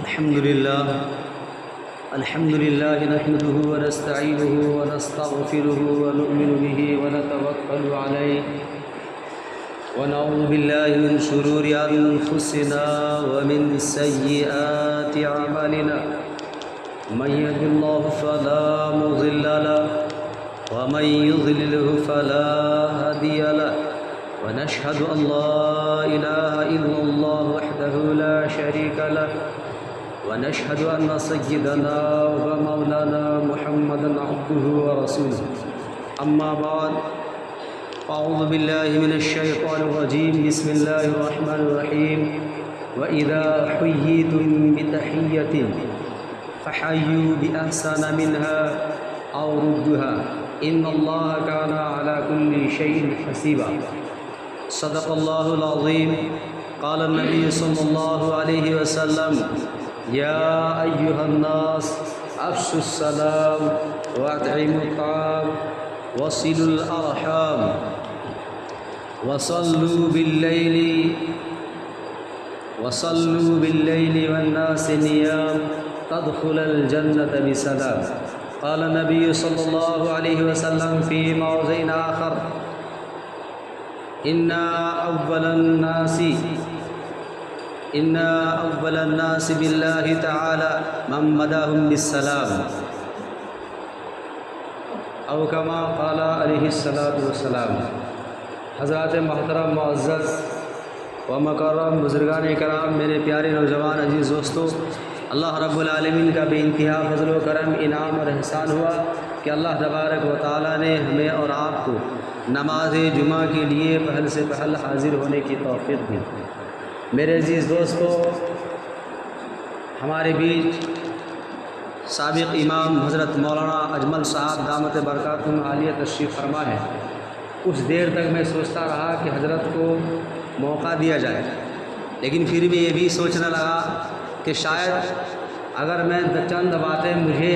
الحمد لله نحمده ونستعينه ونستغفره ونؤمن به ونتوكل عليه ونعوذ بالله من شرور أنفسنا ومن سيئات أعمالنا من يهد الله فلا مضل له ومن يضلله فلا هادي له ونشهد أن لا إله إلا الله وحده لا شريك له ونشهد أن سيدنا ومولانا محمدا عبده ورسوله أما بعد أعوذ بالله من الشيطان الرجيم بسم الله الرحمن الرحيم وإذا حييتم بتحية فحيوا بأحسن منها أو ردها إن الله كان على كل شيء حسيبا صدق الله العظيم قال النبي صلى الله عليه وسلم يا أيها الناس أفشوا السلام وأطعموا الطعام وصلوا الأرحام وصلوا بالليل والناس نيام تدخل الجنة بسلام قال النبي صلى الله عليه وسلم في موضع آخر إن أول الناس بالله تعالى من بدأهم بالسلام او كما قال علیہ الصلاۃ والسلام۔ حضرات محترم معزز و مکرم بزرگان کرام، میرے پیارے نوجوان عزیز دوستو، اللہ رب العالمین کا بے انتہا فضل و کرم، انعام اور احسان ہوا کہ اللہ تبارک و تعالیٰ نے ہمیں اور آپ کو نماز جمعہ کے لیے پہل سے پہل حاضر ہونے کی توفیق دی۔ میرے عزیز دوستو، ہمارے بیچ سابق امام حضرت مولانا اجمل صاحب دامت برکاتہم عالیہ تشریف فرما ہے۔ کچھ دیر تک میں سوچتا رہا کہ حضرت کو موقع دیا جائے، لیکن پھر بھی یہ بھی سوچنے لگا کہ شاید اگر میں چند باتیں مجھے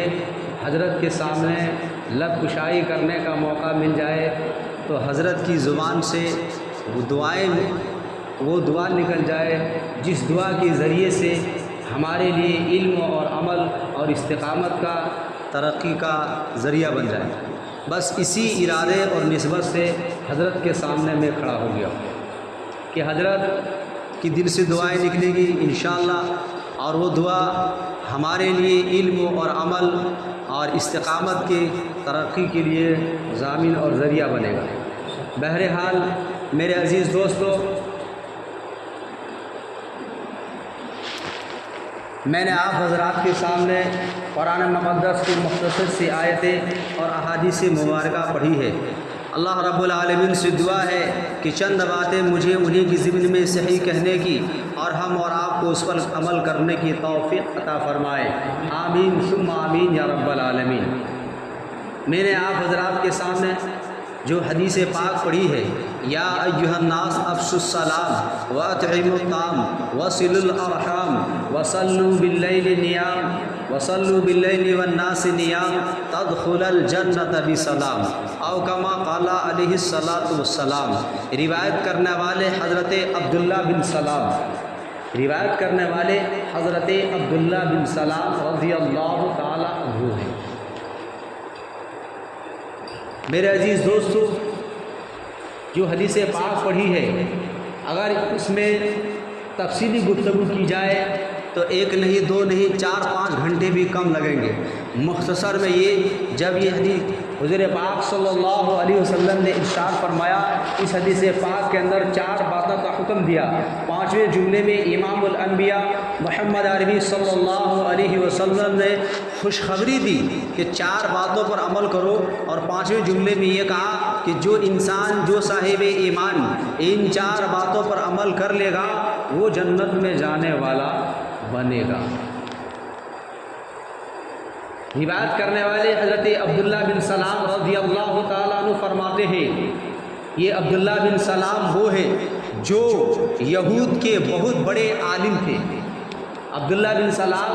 حضرت کے سامنے لب کشائی کرنے کا موقع مل جائے تو حضرت کی زبان سے وہ دعا نکل جائے جس دعا کے ذریعے سے ہمارے لیے علم اور عمل اور استقامت کا ترقی کا ذریعہ بن جائے۔ بس اسی ارادے اور نسبت سے حضرت کے سامنے میں کھڑا ہو گیا کہ حضرت کی دل سے دعائیں نکلے گی انشاءاللہ، اور وہ دعا ہمارے لیے علم اور عمل اور استقامت کے ترقی کے لیے ضامن اور ذریعہ بنے گا۔ بہرحال میرے عزیز دوستو، میں نے آپ حضرات کے سامنے قرآن مقدس کی مختصر سی آیتیں اور احادیث مبارکہ پڑھی ہے۔ اللہ رب العالمین سے دعا ہے کہ چند باتیں مجھے انہیں کی ضمن میں صحیح کہنے کی اور ہم اور آپ کو اس پر عمل کرنے کی توفیق عطا فرمائے۔ آمین ثم آمین یا رب العالمین۔ میں نے آپ حضرات کے سامنے جو حدیث پاک پڑھی ہے، یا ایھا الناس افشوا السلام واطعموا الطعام وصلوا الارحام وصلوا باللیل والناس نیام تدخل الجنۃ بسلام او کما قال علیہ الصلاۃ والسلام۔ روایت کرنے والے حضرت عبداللہ بن سلام رضی اللہ تعالی عنہ ہیں۔ میرے عزیز دوستو، جو حدیث پاک پڑھی ہے، اگر اس میں تفصیلی گفتگو کی جائے تو ایک نہیں، دو نہیں، 4-5 گھنٹے بھی کم لگیں گے۔ مختصر میں یہ، جب یہ حدیث حضور پاک صلی اللہ علیہ وسلم نے ارشاد فرمایا، اس حدیث پاک کے اندر 4 باتوں کا حکم دیا۔ 5ویں جملے میں امام الانبیاء محمد عربی صلی اللہ علیہ وسلم نے خوشخبری دی کہ 4 باتوں پر عمل کرو، اور 5ویں جملے میں یہ کہا کہ جو انسان، جو صاحب ایمان ان 4 باتوں پر عمل کر لے گا وہ جنت میں جانے والا بنے گا۔ روایت کرنے والے حضرت عبداللہ بن سلام رضی اللہ تعالیٰ عنہ فرماتے ہیں، یہ عبداللہ بن سلام وہ ہے جو یہود کے بہت بڑے عالم تھے۔ عبداللہ بن سلام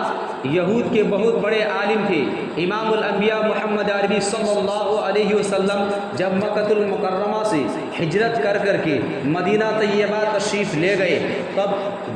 یہود کے بہت بڑے عالم تھے۔ امام الانبیاء محمد عربی صلی اللہ علیہ وسلم جب مکہ المکرمہ سے ہجرت کر کے مدینہ طیبہ تشریف لے گئے، تب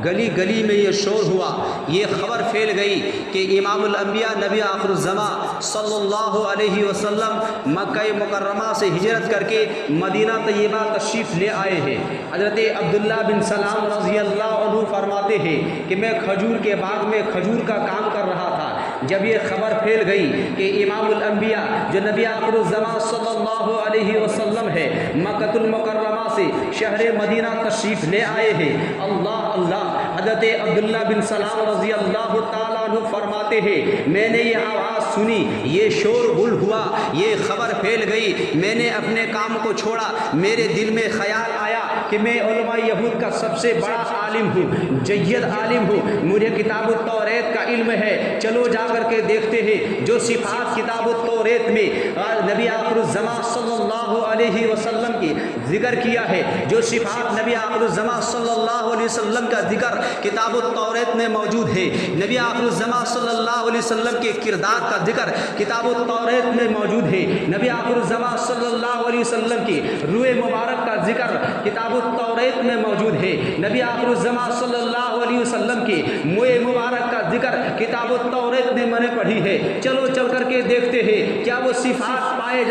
گلی گلی میں یہ شور ہوا، یہ خبر پھیل گئی کہ امام الانبیاء نبی آخر الزمان صلی اللہ علیہ وسلم مکہ مکرمہ سے ہجرت کر کے مدینہ طیبہ تشریف لے آئے ہیں۔ حضرت عبداللہ بن سلام رضی اللہ عنہ فرماتے ہیں کہ میں کھجور کے باغ میں کھجور کا کام کر رہا تھا، جب یہ خبر پھیل گئی کہ امام الانبیاء جو نبی آخر الزمان صلی اللہ علیہ وسلم ہے مکہ المکرمہ سے شہر مدینہ تشریف لے آئے ہیں، اللہ اللہ، حضرت عبداللہ بن سلام رضی اللہ تعالیٰ عنہ فرماتے ہیں میں نے یہ آواز سنی، یہ شور غل ہوا، یہ خبر پھیل گئی، میں نے اپنے کام کو چھوڑا، میرے دل میں خیال آیا کہ میں علماء یہود کا سب سے بڑا عالم ہوں، جید عالم ہوں، مجھے کتاب التوریت کا علم ہے، چلو جا کر کے دیکھتے ہیں جو صفات کتاب التوریت میں نبی آخر الزمان صلی اللہ علیہ وسلم کی ذکر کیا ہے، جو صفات نبی آخر الزمان صلی اللہ علیہ وسلم کا ذکر کتاب التوریت میں موجود ہے، نبی آخر الزمان صلی اللہ علیہ وسلم کے کردار کا ذکر کتاب التوریت میں موجود ہے، نبی آخر الزمان صلی اللہ علیہ وسلم کی روح مبارک کا ذکر کتاب التوریت میں موجود ہے، نبی آخر الزمان صلی اللہ علیہ وسلم کی منہ مبارک کا ذکر کتاب التوریت میں میں نے پڑھی ہے، چلو چل کر کے دیکھتے ہیں کیا وہ صفات پائے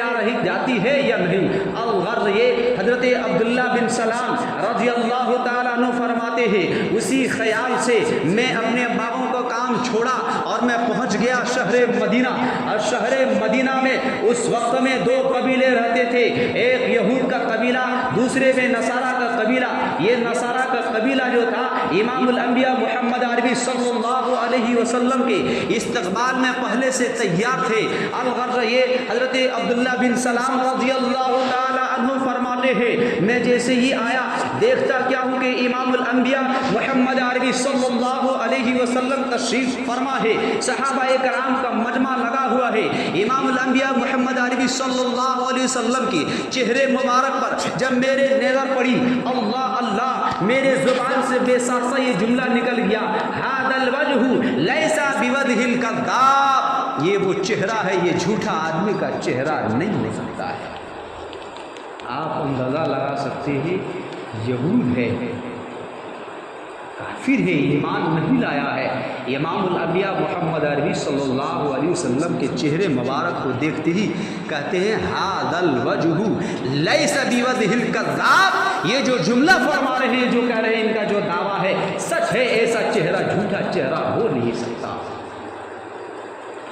جاتی ہے یا نہیں۔ الغرض یہ حضرت عبداللہ بن سلام رضی اللہ تعالیٰ عنہ فرماتے ہیں اسی خیال سے میں اپنے باغوں کا کام چھوڑا اور میں پہنچ گیا شہر مدینہ، اور شہر مدینہ میں اس وقت میں دو قبیلے رہتے تھے، ایک یہود کا قبیلہ، دوسرے میں نصارہ کا قبیلہ۔ یہ نصارہ کا قبیلہ جو تھا امام الانبیاء محمد عربی صلی اللہ علیہ وسلم کے استقبال میں پہلے سے تیار تھے۔ الغرض یہ حضرت عبداللہ بن سلام رضی اللہ تعالی عنہ فرماتے ہیں میں جیسے ہی آیا دیکھتا کیا ہوں کہ امام الانبیاء محمد عربی صلی اللہ علیہ وسلم تشریف فرما ہے، صحابہ کرام کا مجمع لگا ہوا ہے، امام الانبیاء محمد عربی صلی اللہ علیہ وسلم کی چہرے مبارک پر جب میرے نظر پڑی، اللہ اللہ، میرے زبان سے بے ساختہ یہ جملہ نکل گیا، ھذا الوجہ لیس بوجہ الکذاب، یہ وہ چہرہ ہے، یہ جھوٹا آدمی کا چہرہ نہیں ہو سکتا ہے۔ آپ اندازہ لگا سکتے ہیں یہود ہے، کافر ہے، ایمان نہیں لایا ہے، امام الانبیاء محمد عربی صلی اللہ علیہ وسلم کے چہرے مبارک کو دیکھتے ہی کہتے ہیں ھذا الوجہ لیس بوجہ الکذاب، یہ جو جملہ فرما رہے ہیں، جو کہہ رہے ہیں، ان کا جو دعویٰ ہے سچ ہے، ایسا چہرہ جھوٹا چہرہ ہو نہیں سکتا۔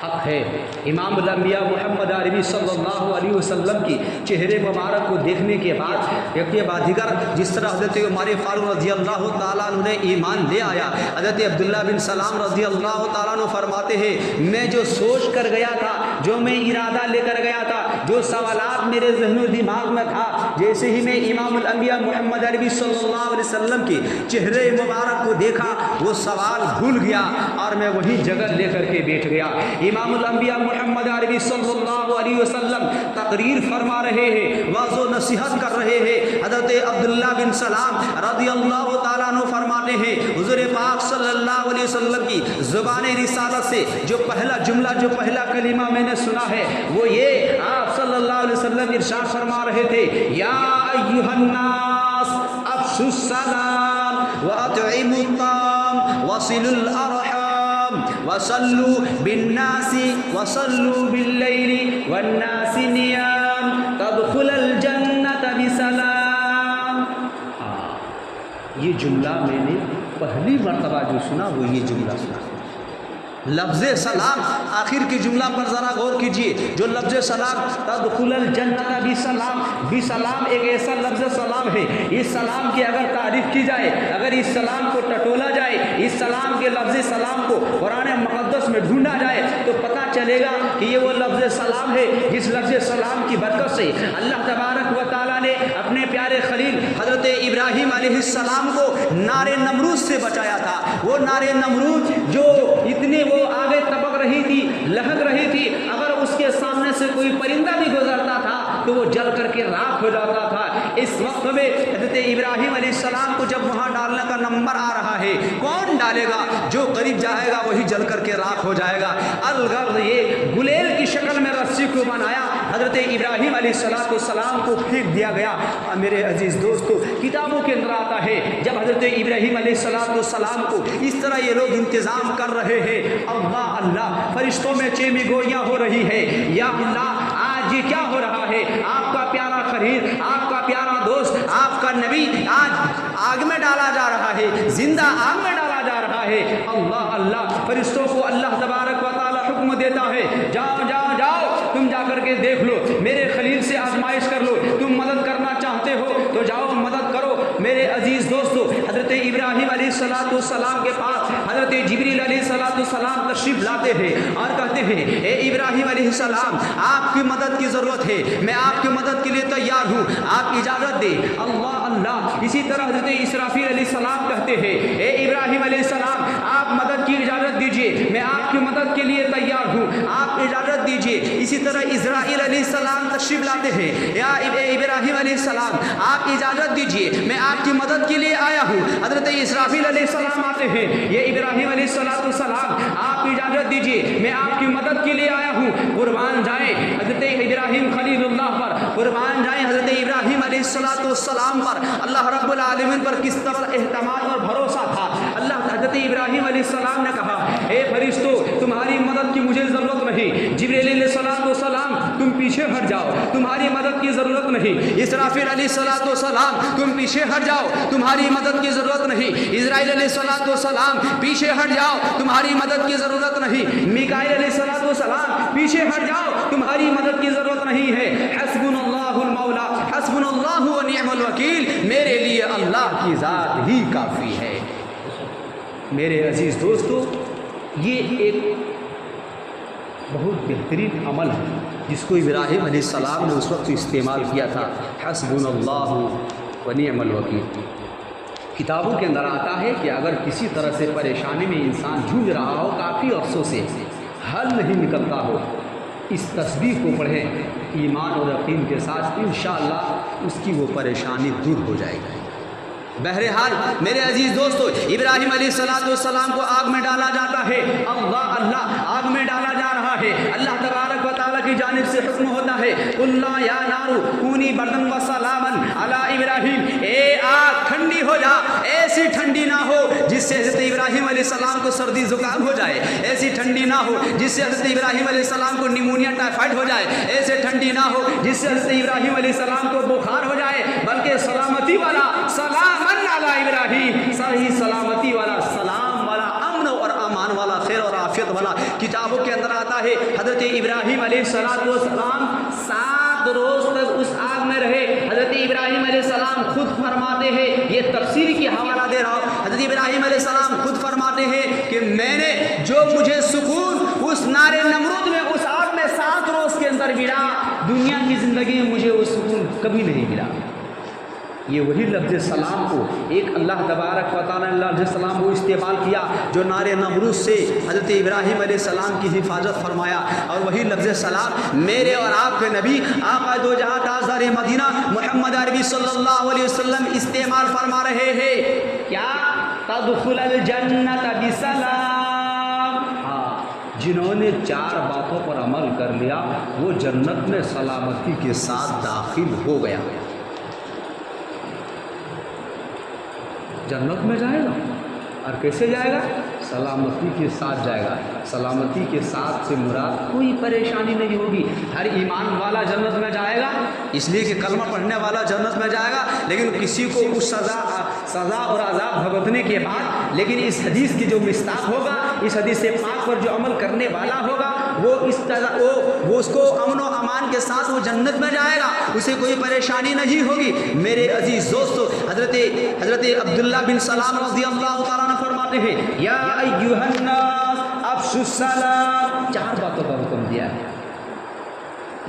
حق ہے امام الانبیاء محمد عربی صلی اللہ علیہ وسلم کی چہرے مبارک کو دیکھنے کے بعد ایک کے بعد دیگر جس طرح حضرت عمر فاروق رضی اللہ تعالیٰ عنہ نے ایمان لے آیا، حضرت عبداللہ بن سلام رضی اللہ تعالیٰ عنہ فرماتے ہیں میں جو سوچ کر گیا تھا، جو میں ارادہ لے کر گیا تھا، جو سوالات میرے ذہن و دماغ میں تھا، جیسے ہی میں امام الانبیاء محمد عربی صلی اللہ علیہ وسلم کے چہرے مبارک کو دیکھا وہ سوال بھول گیا اور میں وہی جگہ لے کر کے بیٹھ گیا۔ امام الانبیاء محمد عربی صلی اللہ علیہ وسلم تقریر فرما رہے ہیں، واعظ و نصیحت کر رہے ہیں، حضرت عبداللہ بن سلام رضی اللہ تعالیٰ عنہ فرماتے ہیں حضور پاک صلی اللہ علیہ وسلم کی زبان رسالت سے جو پہلا جملہ، جو پہلا کلمہ میں نے سنا ہے وہ یہ، آپ صلی اللہ علیہ وسلم ارشاد فرما رہے تھے یا ایھا الناس افشوا السلام واطعموا الطعام وصلوا الارحام وصلوا بالناس وصلوا بالليل والناس نيام تدخل الجنة بسلام۔ یہ جملہ میں نے پہلی مرتبہ جو سنا وہ یہ جملہ سنا، لفظ سلام، آخر کی جملہ پر ذرا غور کیجئے، جو لفظ سلام تدخل الجنت بسلام، بسلام ایک ایسا لفظ سلام ہے، اس سلام کی اگر تعریف کی جائے، اگر اس سلام کو ٹٹولا جائے، اس سلام کے لفظ سلام کو قرآن مقدس میں ڈھونڈا جائے تو پتہ چلے گا کہ یہ وہ لفظ سلام ہے جس لفظ سلام کی برکت سے اللہ تبارک و تعالیٰ نے اپنے پیارے خلیل حضرت ابراہیم علیہ السلام کو نار نمرود سے بچایا تھا۔ وہ نار نمرود جو اتنے وہ آگے طبق رہی تھی، لہک رہی تھی، اگر اس کے سامنے سے کوئی پرندہ بھی گزرتا تھا تو وہ جل کر کے راکھ ہو جاتا تھا۔ اس وقت میں حضرت ابراہیم علیہ السلام کو جب وہاں ڈالنے کا نمبر آ رہا ہے، کون ڈالے گا؟ جو قریب جائے گا وہی جل کر کے راکھ ہو جائے گا۔ الغرض یہ گلیل کی شکل میں رسی کو بنایا، حضرت ابراہیم علیہ السلام کو پھینک دیا گیا۔ اور میرے عزیز دوستو کتابوں کے اندر آتا ہے جب حضرت ابراہیم علیہ السلام کو اس طرح یہ لوگ انتظام کر رہے ہیں، اللہ اللہ فرشتوں میں چیمی گوئیاں ہو رہی ہے، یا اللہ آج یہ کیا ہو رہا ہے؟ آپ کا پیارا خلیل، آپ کا پیارا دوست، آپ کا نبی آج آگ میں ڈالا جا رہا ہے، زندہ آگ میں ڈالا جا رہا ہے۔ اللہ اللہ فرشتوں کو اللہ تبارک و تعالی حکم دیتا ہے، جاؤ جاؤ جاؤ تم جا کر کے دیکھ لو، میرے خلیل سے آزمائش کر لو، تم مدد کرنا چاہتے ہو تو جاؤ مدد کرو۔ میرے عزیز دوستو حضرت ابراہیم علیہ السلام کے پاس حضرت جبریل علیہ السلام تشریف لاتے ہیں اور کہتے ہیں اے ابراہیم علیہ السلام آپ کی مدد کی ضرورت ہے، میں آپ کی مدد کے لیے تیار ہوں، آپ اجازت دیں۔ اللہ اللہ اسی طرح حضرت اسرافیل علیہ السلام کہتے ہیں اے ابراہیم علیہ السلام آپ مدد کی اجازت دیجئے، میں آپ کی مدد کے لیے تیار ہوں، آپ اجازت دیجئے۔ اسی طرح اسرائیل علیہ السلام تشریف لاتے ہیں، یا ابراہیم علیہ السلام آپ اجازت دیجئے، میں آپ کی مدد کے لیے آیا ہوں۔ حضرت اسرافیل علیہ السلام آتے ہیں، یہ ابراہیم علیہ السلام آپ اجازت دیجئے، میں آپ کی مدد کے لیے آیا ہوں۔ قربان جائیں حضرت ابراہیم خلیل اللہ پر، قربان جائیں حضرت ابراہیم علیہ السلام پر، اللہ رب العالمین پر کس طرح اعتماد اور بھروسہ تھا۔ اللہ حضرت ابراہیم علیہ السلام نے کہا اے فرشتو تمہاری مدد کی مجھے ضرورت نہیں، جبریل علیہ السلام تم پیچھے ہٹ جاؤ، تمہاری مدد کی ضرورت نہیں، اسرافیل علیہ السلام تم پیچھے ہٹ جاؤ، تمہاری مدد کی ضرورت نہیں، اسرائیل علیہ السلام پیچھے ہٹ جاؤ، تمہاری مدد کی ضرورت نہیں، میکائیل علیہ السلام پیچھے ہٹ جاؤ، تمہاری مدد کی ضرورت نہیں ہے۔ حسبنا اللہ المولا حسبنا اللہ ونعم الوکیل، میرے لیے اللہ کی ذات ہی کافی ہے۔ میرے عزیز دوستو یہ ایک بہت بہترین عمل ہے جس کو ابراہیم علیہ السلام نے اس وقت استعمال کیا تھا، حسبنا اللہ ونعم الوکیل۔ کتابوں کے اندر آتا ہے کہ اگر کسی طرح سے پریشانی میں انسان جھوج رہا ہو، کافی عرصوں سے حل نہیں نکلتا ہو، اس تسبیح کو پڑھیں ایمان اور یقین کے ساتھ، انشاءاللہ اس کی وہ پریشانی دور ہو جائے گی۔ بہرحال میرے عزیز دوستو ابراہیم علیہ السلام کو آگ میں ڈالا جاتا ہے، اللہ اللہ آگ میں ڈالا جا رہا ہے، اللہ تبارک و تعالیٰ کی جانب سے حکم ہوتا ہے قلنا یا نار کونی بردن و سلاما علی ابراہیم، اے آگ ٹھنڈی ہو جا، ایسی ٹھنڈی نہ ہو جس سے حضرت ابراہیم علیہ السلام کو سردی زکام ہو جائے، ایسی ٹھنڈی نہ ہو جس سے حضرت ابراہیم علیہ السلام کو نیمونیا ٹائیفائڈ ہو جائے، ایسے ٹھنڈی نہ ہو جس سے حضرت ابراہیم علیہ السلام کو بخار ہو جائے، بلکہ سلامتی والا سلام علی ابراہیم، صحیح سلامتی والا، سلام والا، امن اور امان والا، خیر اور عافیت والا۔ کتابوں کے اندر آتا ہے حضرت ابراہیم علیہ السلام 7 روز تک اس آگ میں رہے۔ حضرت ابراہیم علیہ السلام خود فرماتے ہیں، یہ تفسیر کی حوالہ دے رہا ہوں، حضرت ابراہیم علیہ السلام خود فرماتے ہیں کہ میں نے جو مجھے سکون اس نار نمرود میں، اس آگ میں 7 روز کے اندر ملا، دنیا کی زندگی میں مجھے وہ سکون کبھی نہیں ملا۔ یہ وہی لفظ سلام کو ایک اللہ تبارک و تعالیٰ نے علیہ السلام کو استعمال کیا جو نار نمرود سے حضرت ابراہیم علیہ السلام کی حفاظت فرمایا، اور وہی لفظ سلام میرے اور آپ کے نبی آقا دو جہاں تاجدار مدینہ محمد عربی صلی اللہ علیہ وسلم استعمال فرما رہے ہیں۔ کیا تدخل الجنت بسلام، جنہوں نے 4 باتوں پر عمل کر لیا وہ جنت میں سلامتی کے ساتھ داخل ہو گیا۔ جنت میں جائے گا، اور کیسے جائے گا؟ سلامتی کے ساتھ جائے گا۔ سلامتی کے ساتھ سے مراد کوئی پریشانی نہیں ہوگی۔ ہر ایمان والا جنت میں جائے گا، اس لیے کہ کلمہ پڑھنے والا جنت میں جائے گا، لیکن کسی کو اس سزا اور عذاب بھگتنے کے بعد، لیکن اس حدیث کی جو مصداق ہوگا، اس حدیث پاک پر جو عمل کرنے والا ہوگا، وہ اس کو امن و امان کے ساتھ وہ جنت میں جائے گا، اسے کوئی پریشانی نہیں ہوگی۔ میرے عزیز دوستو حضرت عبداللہ بن سلام رضی اللہ تعالیٰ نے فرماتے ہیں یا ایھا الناس افشوا السلام، 4 باتوں کا حکم دیا ہے۔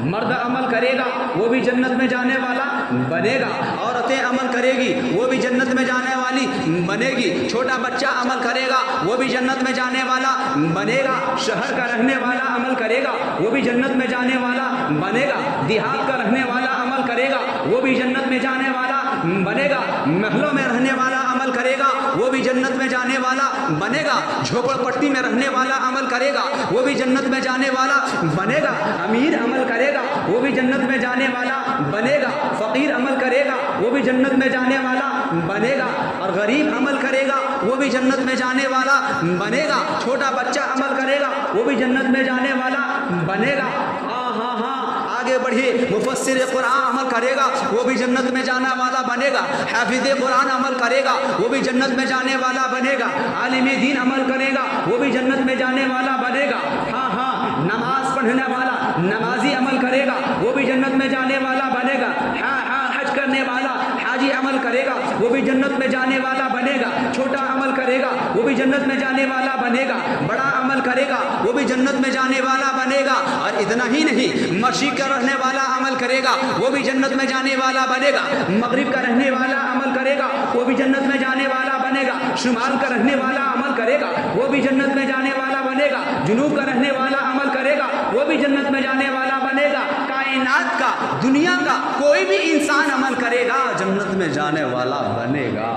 مرد عمل کرے گا وہ بھی جنت میں جانے والا بنے گا، عورتیں عمل کرے گی وہ بھی جنت میں جانے والی بنے گی، چھوٹا بچہ عمل کرے گا وہ بھی جنت میں جانے والا بنے گا، شہر کا رہنے والا عمل کرے گا وہ بھی جنت میں جانے والا بنے گا، دیہات کا رہنے والا عمل کرے گا وہ بھی جنت میں جانے والا بنے گا، محلوں میں رہنے والا عمل کرے گا وہ بھی جنت میں جانے والا بنے گا، جھوپڑ پٹی میں رہنے والا عمل کرے گا وہ بھی جنت میں جانے والا بنے گا، امیر عمل کرے گا وہ بھی جنت میں جانے والا بنے گا، فقیر عمل کرے گا وہ بھی جنت میں جانے والا بنے گا، اور غریب عمل کرے گا وہ بھی جنت میں جانے والا بنے گا، چھوٹا بچہ عمل کرے گا وہ بھی جنت میں جانے والا بنے گا۔ ہاں ہاں ہاں آگے بڑھیے، مفسر قرآن عمل کرے گا وہ بھی جنت میں جانے والا بنے گا، حافظ قرآن عمل کرے گا وہ بھی جنت میں جانے والا بنے گا، عالم دین عمل کرے گا وہ بھی جنت میں جانے والا بنے گا۔ ہاں ہاں نماز پڑھنے والا نمازی عمل کرے گا وہ بھی جنت میں جانے والا بنے گا۔ ہاں ہاں حج کرنے والا حاجی عمل کرے گا وہ بھی جنت میں جانے والا بنے گا، چھوٹا عمل کرے گا وہ بھی جنت میں جانے والا بنے گا، بڑا عمل کرے گا وہ بھی جنت میں جانے والا بنے گا۔ اور اتنا ہی نہیں، مشرق کا رہنے والا عمل کرے گا وہ بھی جنت میں جانے والا بنے گا، مغرب کا رہنے والا عمل کرے گا وہ بھی جنت میں جانے والا بنے گا، شمال کا رہنے والا عمل کرے گا وہ بھی جنت میں جانے والا بنے گا، جنوب کا رہنے والا عمل کرے گا وہ بھی جنت میں جانے والا بنے گا۔ کائنات کا، دنیا کا کوئی بھی انسان عمل کرے گا جنت میں جانے والا بنے گا،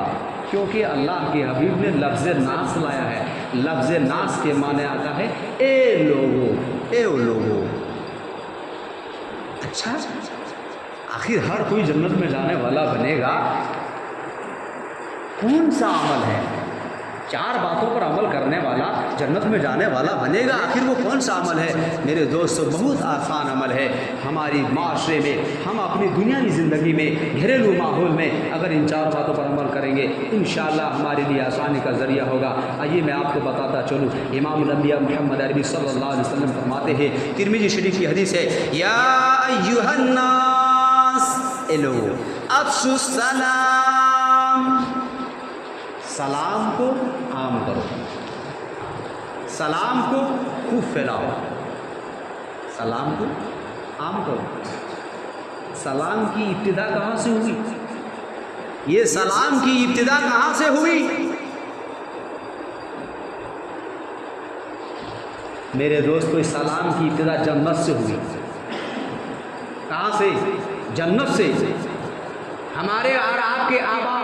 کیونکہ اللہ کے حبیب نے لفظ ناس لایا ہے۔ لفظ ناس کے معنی آتا ہے اے لوگو، اے لوگو۔ اچھا آخر ہر کوئی جنت میں جانے والا بنے گا، کون سا عمل ہے؟ چار باتوں پر عمل کرنے والا جنت میں جانے والا بنے گا، آخر وہ کون سا عمل ہے؟ میرے دوستو بہت آسان عمل ہے۔ ہماری معاشرے میں، ہم اپنی دنیاوی زندگی میں، گھریلو ماحول میں اگر ان چار باتوں پر عمل کریں گے انشاءاللہ ہمارے لیے آسانی کا ذریعہ ہوگا۔ آئیے میں آپ کو بتاتا چلوں، امام الانبیاء محمد عربی صلی اللہ علیہ وسلم فرماتے ہیں، ترمذی شریف کی حدیث ہے، یا ایھا الناس الو افشوا السلام، سلام کو عام کرو، سلام کو خوب پھیلاؤ، سلام کو عام کرو۔ سلام کی ابتدا کہاں سے ہوئی؟ یہ سلام کی ابتدا کہاں سے ہوئی؟ میرے دوستو اس سلام کی ابتدا جنت سے ہوئی۔ کہاں سے؟ جنت سے۔ ہمارے اور آپ کے آبا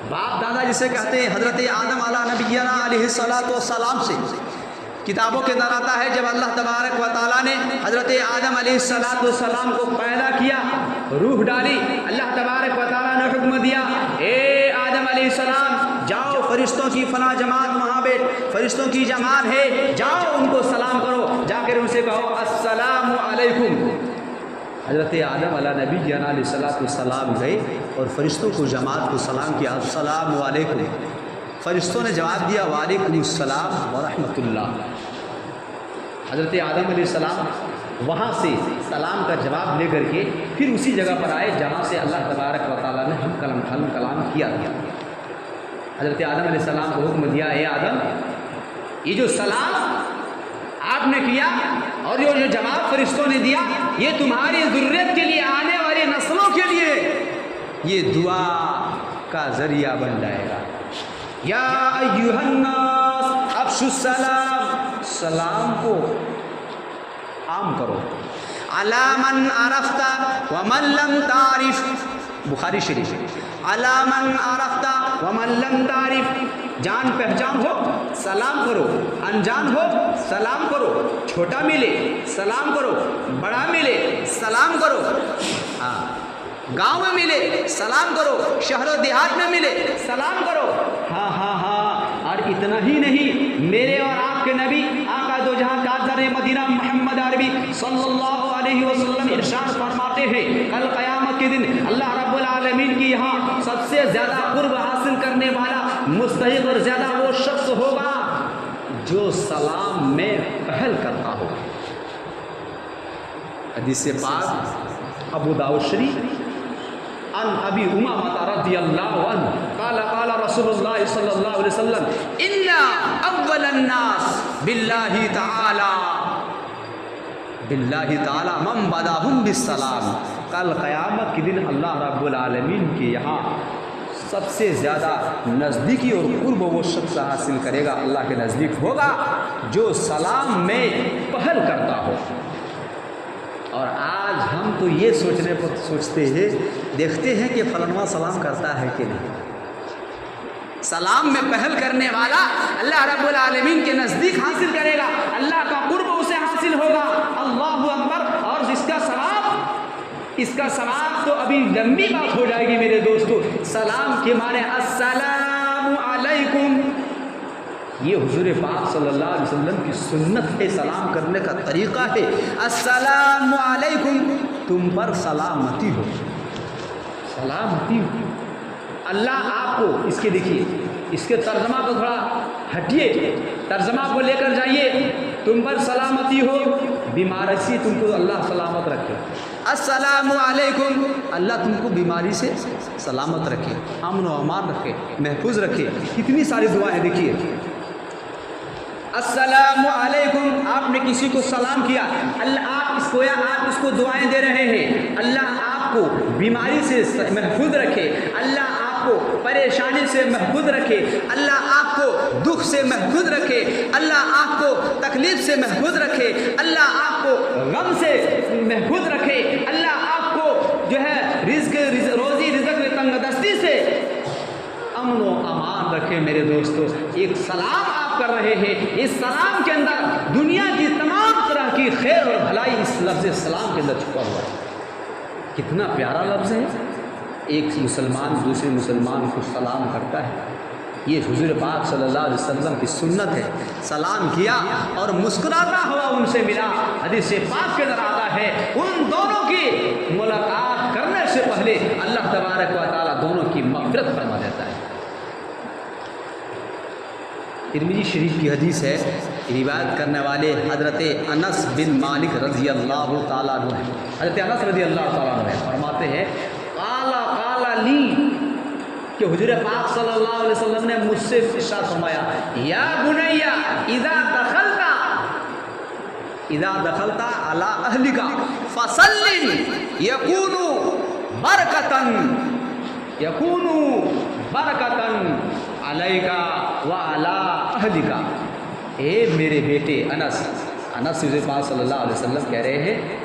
باپ دادا جسے کہتے ہیں حضرت آدم علیہ نبینا علیہ الصلوۃ والسلام سے، کتابوں کے اندر آتا ہے جب اللہ تبارک و تعالیٰ نے حضرت آدم علیہ الصلوۃ والسلام کو پیدا کیا، روح ڈالی، اللہ تبارک و تعالیٰ نے حکم دیا، اے آدم علیہ السلام جاؤ فرشتوں کی فلاں جماعت وہاں پہ فرشتوں کی جماعت ہے، جاؤ ان کو سلام کرو، جا کر ان سے کہو السلام علیکم۔ حضرت آدم علیہ نبی علیہ الصلوۃ والسلام گئے اور فرشتوں کو جماعت کو سلام کیا، السلام علیکم۔ فرشتوں نے جواب دیا وعلیکم السلام ورحمۃ اللہ۔ حضرت آدم علیہ السلام وہاں سے سلام کا جواب لے کر کے پھر اسی جگہ پر آئے جہاں سے اللہ تبارک و تعالیٰ نے ہم کلام کیا تھا۔ حضرت آدم علیہ السلام کو حکم دیا، اے آدم یہ جو سلام آپ نے کیا اور جو جواب فرشتوں نے دیا یہ تمہاری ذریت کے لیے، آنے والی نسلوں کے لیے یہ دعا کا ذریعہ بن جائے گا۔ یا ایھا الناس افشوا السلام، سلام کو عام کرو، علی من عرفت ومن لم تعرف، بخاری شریف، علی من عرفت ومن لم تعرف، جان پہچان ہو سلام کرو، انجان ہو سلام کرو، چھوٹا ملے سلام کرو، بڑا ملے سلام کرو، ہاں گاؤں میں ملے سلام کرو، شہر و دیہات میں ملے سلام کرو۔ ہاں ہاں ہاں، اور اتنا ہی نہیں، میرے اور آپ کے نبی آقا دو جہاں تاجدار مدینہ محمد عربی صلی اللہ علیہ وسلم ارشاد فرماتے ہیں، کل قیامت کے دن اللہ رب العالمین کی یہاں سب سے زیادہ قرب حاصل کرنے والا مستحق اور زیادہ وہ شخص ہوگا جو سلام میں پہل کرتا ہو۔ حدیث پاک ابو داؤد شریف عن ابی امامہ رضی اللہ عنہ قال قال رسول اللہ صلی اللہ علیہ وسلم ان اول الناس باللہ تعالی من بداہم بالسلام، کل قیامت کے دن اللہ رب العالمین کے یہاں سب سے زیادہ نزدیکی اور قرب وہ شخص حاصل کرے گا، اللہ کے نزدیک ہوگا جو سلام میں پہل کرتا ہو۔ اور آج ہم تو یہ سوچتے ہیں، دیکھتے ہیں کہ فلانواں سلام کرتا ہے کہ نہیں، سلام میں پہل کرنے والا اللہ رب العالمین کے نزدیک حاصل کرے گا، اللہ کا قرب اسے حاصل ہوگا۔ اللہ اکبر۔ اور اس کا ثواب تو ابھی لمبی بات ہو جائے گی میرے دوستو۔ سلام کے معنی السلام علیکم، یہ حضور پاک صلی اللہ علیہ وسلم کی سنت ہے، سلام کرنے کا طریقہ ہے۔ السلام علیکم، تم پر سلامتی ہو، سلامتی ہو۔ اللہ آپ کو اس کے دیکھیے، اس کے ترجمہ کو تھوڑا ہٹیے، ترجمہ کو لے کر جائیے۔ تم پر سلامتی ہو، بیماری سے تم کو اللہ سلامت رکھے۔ السلام علیکم، اللہ تم کو بیماری سے سلامت رکھے، امن و امان رکھے، محفوظ رکھے۔ کتنی ساری دعائیں دیکھیے۔ السلام علیکم، آپ نے کسی کو سلام کیا، اللہ آپ اس کو دعائیں دے رہے ہیں، اللہ آپ کو بیماری سے محفوظ رکھے، اللہ آپ کو پریشانی سے محفوظ رکھے، اللہ آپ کو دکھ سے محفوظ رکھے، اللہ آپ کو تکلیف سے محفوظ رکھے، اللہ آپ کو غم سے محفوظ رکھے، اللہ آپ کو جو ہے روزی رزق تنگ دستی سے امن و امان رکھے۔ میرے دوستو، ایک سلام آپ کر رہے ہیں، اس سلام کے اندر دنیا کی تمام طرح کی خیر اور بھلائی اس لفظ سلام کے اندر چھپا ہوا ہے۔ کتنا پیارا لفظ ہے۔ ایک مسلمان دوسرے مسلمان کو سلام کرتا ہے، یہ حضور پاک صلی اللہ علیہ وسلم کی سنت ہے۔ سلام کیا اور مسکراتا ہوا ان سے ملا۔ حدیث پاک کے اندر آتا ہے، ان دونوں کی ملاقات کرنے سے پہلے اللہ تبارک و تعالیٰ دونوں کی مغفرت فرما دیتا ہے۔ ترمذی شریف کی حدیث ہے، روایت کرنے والے حضرت انس بن مالک رضی اللہ تعالیٰ عنہ ہیں۔ حضرت انس رضی اللہ تعالیٰ عنہ فرماتے ہیں، قال لی، کہ حضور پاک صلی اللہ علیہ وسلم نے مجھ سے ارشاد فرمایا، یا بنیا اذا دخلت علی اہلک فسلم یکون برکتن علیک وعلی اہلک۔ اے میرے بیٹے انس حضور پاک صلی اللہ علیہ وسلم کہہ رہے ہیں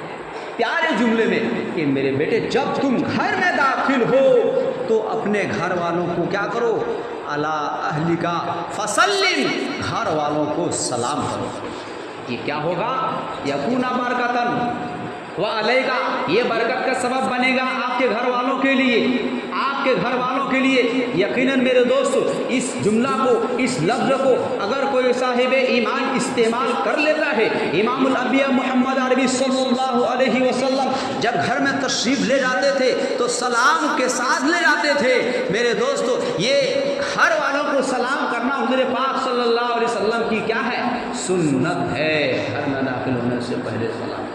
پیارے جملے میں کہ میرے بیٹے جب تم گھر میں داخل ہو تو اپنے گھر والوں کو کیا کرو، علی اہلک فسلم، گھر والوں کو سلام کرو۔ یہ کیا ہوگا، یکون برکتن وعلیک، یہ برکت کا سبب بنے گا آپ کے گھر والوں کے لیے، آپ کے گھر والوں کے لیے۔ یقیناً میرے دوستو، اس جملہ کو، اس لفظ کو اگر کوئی صاحب ایمان استعمال کر لیتا ہے، امام الانبیاء محمد عربی صلی اللہ علیہ وسلم جب گھر میں تشریف لے جاتے تھے تو سلام کے ساتھ لے جاتے تھے۔ میرے دوستو، یہ گھر والوں کو سلام کرنا حضور پاک صلی اللہ علیہ وسلم کی کیا ہے، سنت ہے۔ گھر میں داخل ہونے سے پہلے سلام۔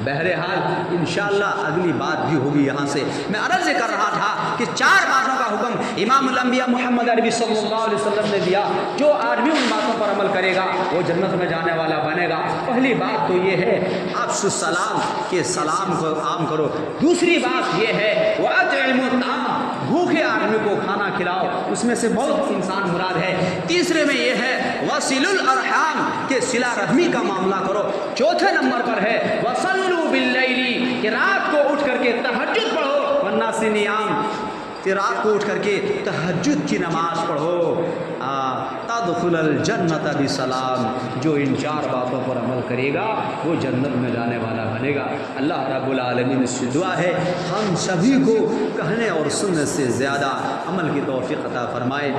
بہرحال انشاءاللہ اگلی بات بھی ہوگی۔ یہاں سے میں عرض کر رہا تھا کہ 4 باتوں کا حکم امام الانبیاء محمد عربی صلی اللہ علیہ وسلم نے دیا، جو آدمی ان باتوں پر عمل کرے گا وہ جنت میں جانے والا بنے گا۔ پہلی بات تو یہ ہے افشوا السلام، کہ سلام کو عام کرو۔ دوسری بات یہ ہے وَأَطْعِمُوا الطَّعَامَ، بھوکے آدمی کو کھانا کھلاؤ، اس میں سے بہت انسان مراد ہے۔ تیسرے میں یہ ہے وَصِلُوا الْأَرْحَامَ، کہ صلہ رحمی کا معاملہ کرو۔ چوتھے نمبر پر ہے وَصَلُّوا بِاللَّيْلِ، کہ رات کو اٹھ کر کے تہجد پڑھو، وَالنَّاسِ نِيَامٌ، کہ رات کو اٹھ کر کے تہجد کی نماز پڑھو۔ تدخل الجنت بسلام، جو ان 4 باتوں پر عمل کرے گا وہ جنت میں جانے والا بنے گا۔ اللہ رب العالمین سے دعا ہے ہم سبھی کو کہنے اور سننے سے زیادہ عمل کی توفیق عطا فرمائے۔